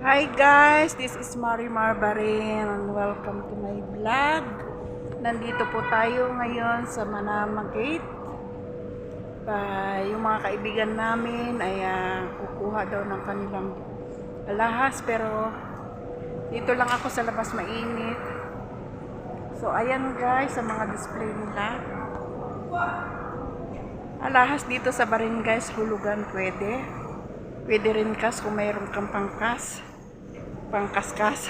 Hi guys, this is Marimar Barin and welcome to my vlog. Nandito po tayo ngayon sa Manama Gate. Yung mga kaibigan namin ay kukuha daw ng kanilang alahas, pero dito lang ako sa labas, mainit. So ayan guys, sa mga display nila. Alahas dito sa Barin guys, hulugan pwede. Pwede rin kas kung mayroon kang pangkaskas.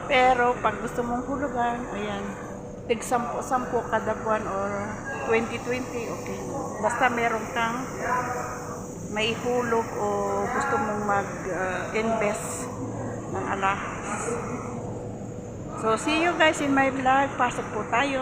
Pero pag gusto mong hulugan, ayan, tig 10 kada buwan or 20-20, okay. Basta meron kang may hulog o gusto mong mag-invest ng alahas. So see you guys in my vlog. Pasok po tayo.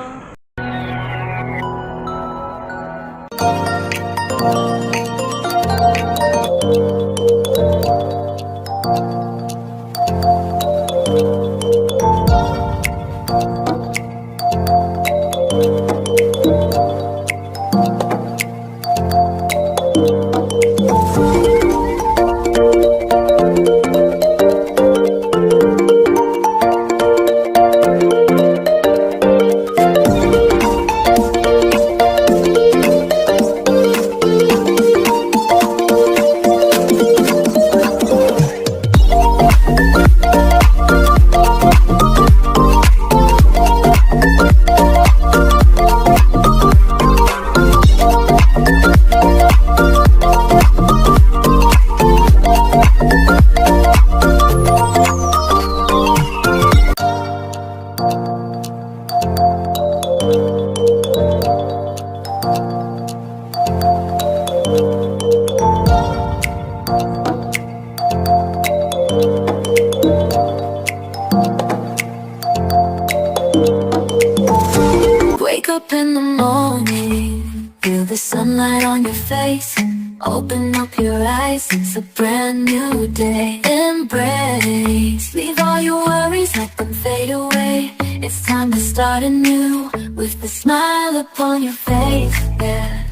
Wake up in the morning, feel the sunlight on your face. Open up your eyes, it's a brand new day. Embrace, leave all your worries, let them fade away. It's time to start anew, with the smile upon your face, yeah.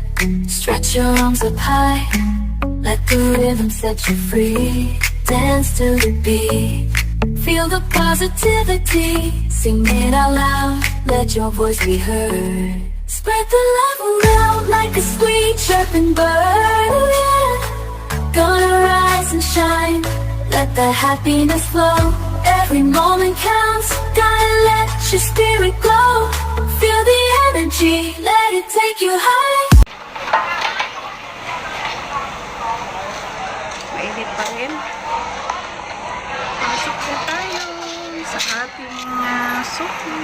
Stretch your arms up high, let the rhythm set you free. Dance to the beat, feel the positivity. Sing it out loud, let your voice be heard. Spread the love around like a sweet chirping bird, oh yeah. Gonna rise and shine, let the happiness flow. Every moment counts, gotta let your spirit glow. Feel the energy, let it take you high. Mainit pa rin. Pasok po tayo sa ating suki.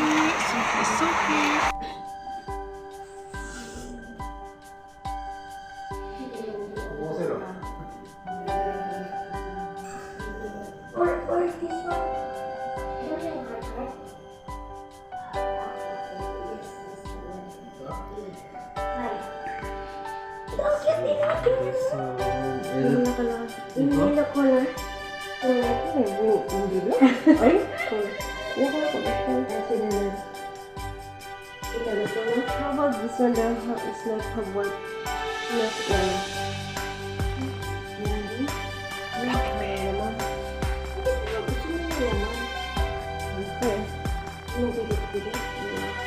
How about this one down? It's not have one. Not one.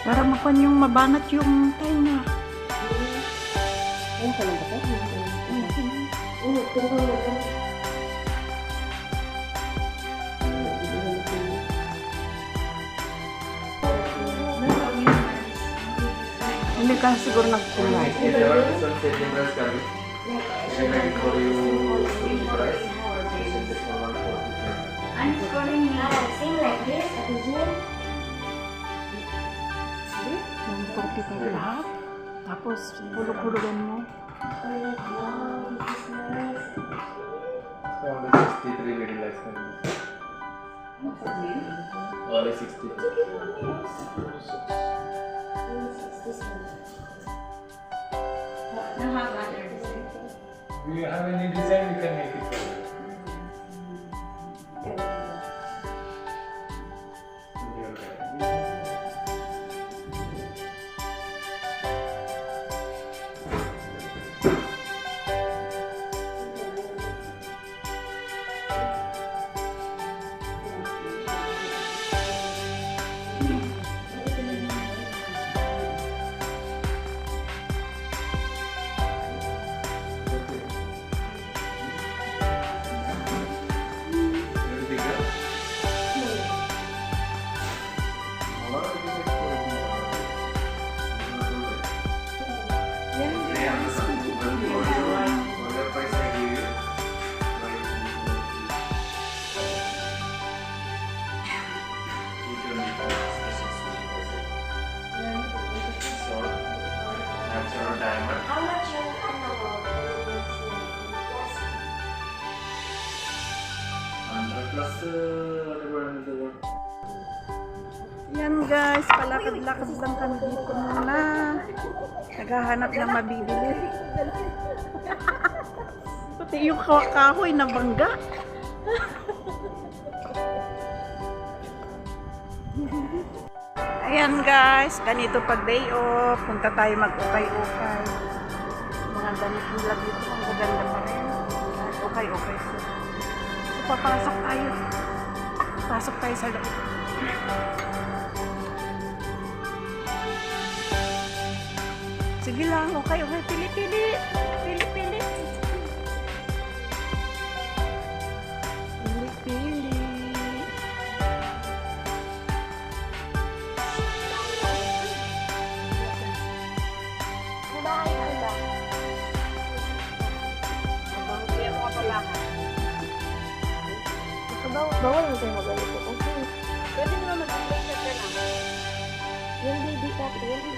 Para makuha yung mabanat yung tainga. Ayun ka lang ba ito? Oo, tungkol na ito. Hindi ka siguro nagkulay. I'm calling you. Sing like this at the gym. Yung 45 lahat. Tapos hulog-hulugan mo. Wow, this is nice. Only 63 very less than this. Only 63. Now how about your design? Do you have any design? We can make it for you. Plus, whatever another one. Yan guys, palakad-lakad lang kami dito muna. Naghahanap ng mabibili. Pati yung kahoy na bangga. Ayan guys, ganito pag day off, punta tayo mag-ukay-ukay. Mga damit nila dito, ang gaganda pa rin. Okay. So, papasok tayo. Pasok tayo sa loob. Sige lang, okay. Pili-pili. Pili-pili. Pili-pili. Bawal mo tayo mag-alito. Okay. Pwede naman mag-play na ka lang. Yung baby cat, yun.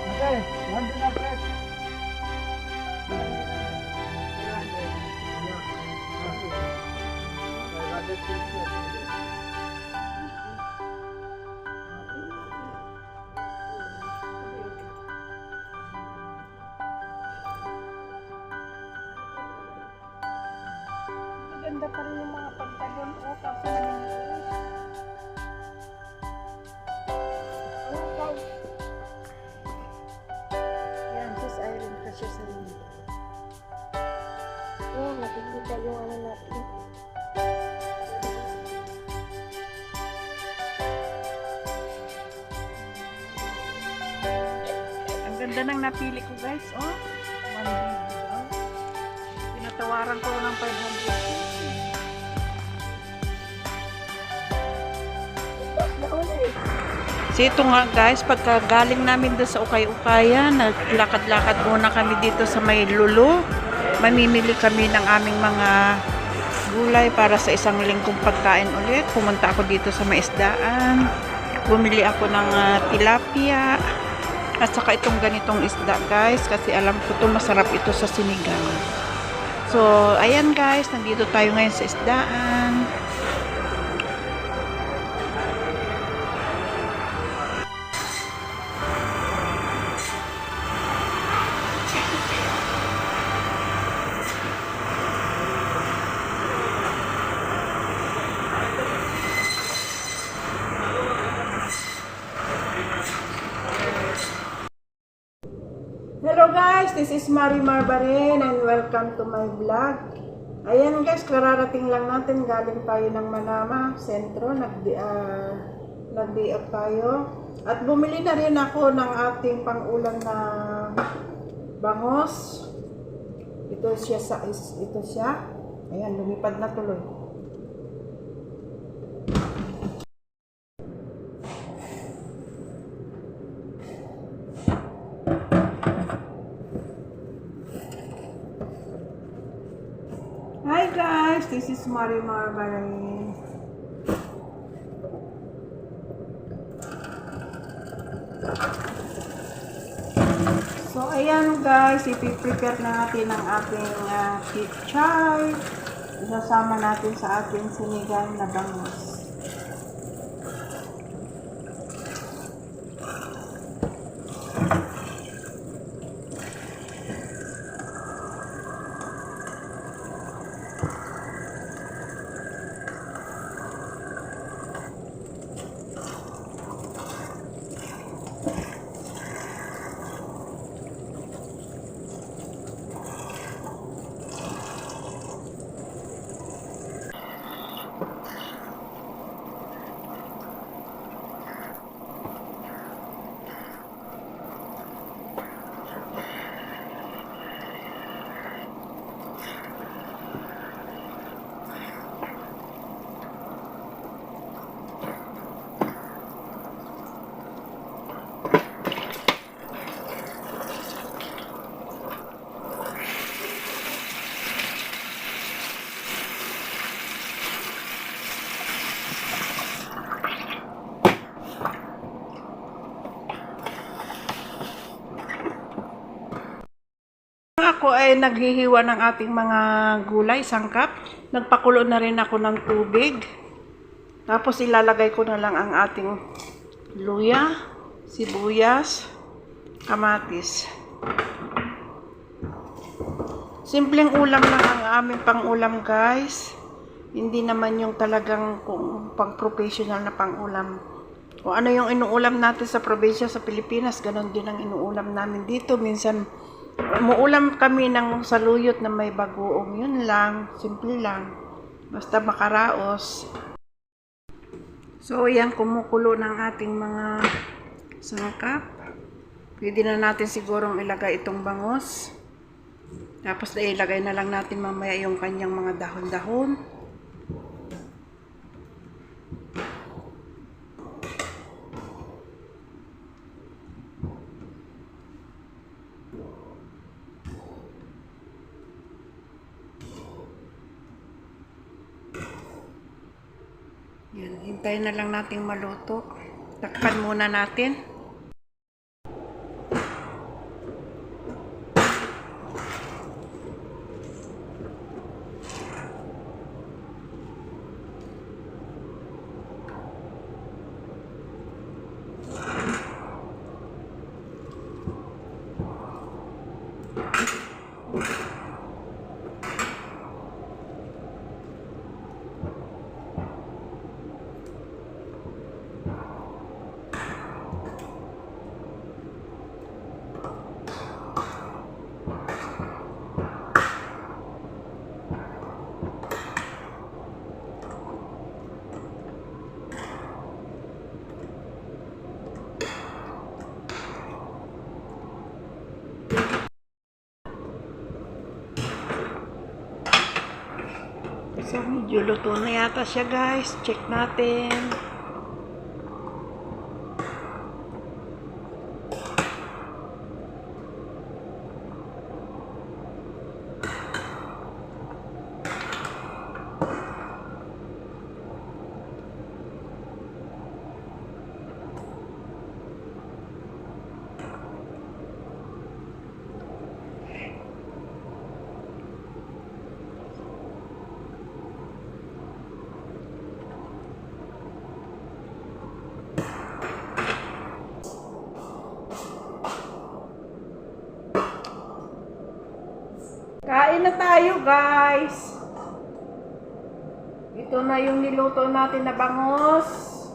Okay, 100. Maganda pa rin yung mga pagtagon ko kasi naniniwala. Yan, sis Irene kasi sa inyo. Oh, nakikita yung ano natin. Ang ganda ng napili ko guys, oh. 1 video. Pinatawaran ko ng 500. So ito nga guys, pagka galing namin doon sa ukay-ukayan, naglakad-lakad muna kami dito sa may lulo. Mamimili kami ng aming mga gulay para sa isang linggong pagkain ulit. Pumunta ako dito sa maisdaan. Bumili ako ng tilapia. At saka itong ganitong isda guys, kasi alam ko ito masarap ito sa sinigang. So ayan guys, nandito tayo ngayon sa isdaan. Hello guys, this is Marimar Baren and welcome to my vlog. Ayan guys, kararating lang natin, galing tayo ng Manama Sentro, nag-day off tayo. At bumili na rin ako ng ating pang-ulam na bangos. Ito siya. Ayan, lumipad na tuloy. Hi guys, this is Marimar Baren. So ayan guys, ipiprepare na natin ang ating pichay. Isasama natin sa ating sinigang na bangus. Ako ay naghihiwa ng ating mga gulay, sangkap. Nagpakulo na rin ako ng tubig. Tapos ilalagay ko na lang ang ating luya, sibuyas, kamatis. Simpleng ulam lang ang aming pang-ulam, guys. Hindi naman yung talagang pang-professional na pang-ulam. Kung ano yung inuulam natin sa probinsya sa Pilipinas, ganon din ang inuulam namin dito. Minsan, umuulam kami ng saluyot na may bagoong. Yun lang, simple lang. Basta makaraos. So, yan, kumukulo ng ating mga sangkap. Pwede na natin sigurong ilagay itong bangus. Tapos, ilagay na lang natin mamaya yung kanyang mga dahon-dahon. Yan, hintayin na lang nating maluto. Takpan muna natin. So, medyo luto na yata siya, guys. Check natin. Kain na tayo, guys. Ito na yung niluto natin na bangus.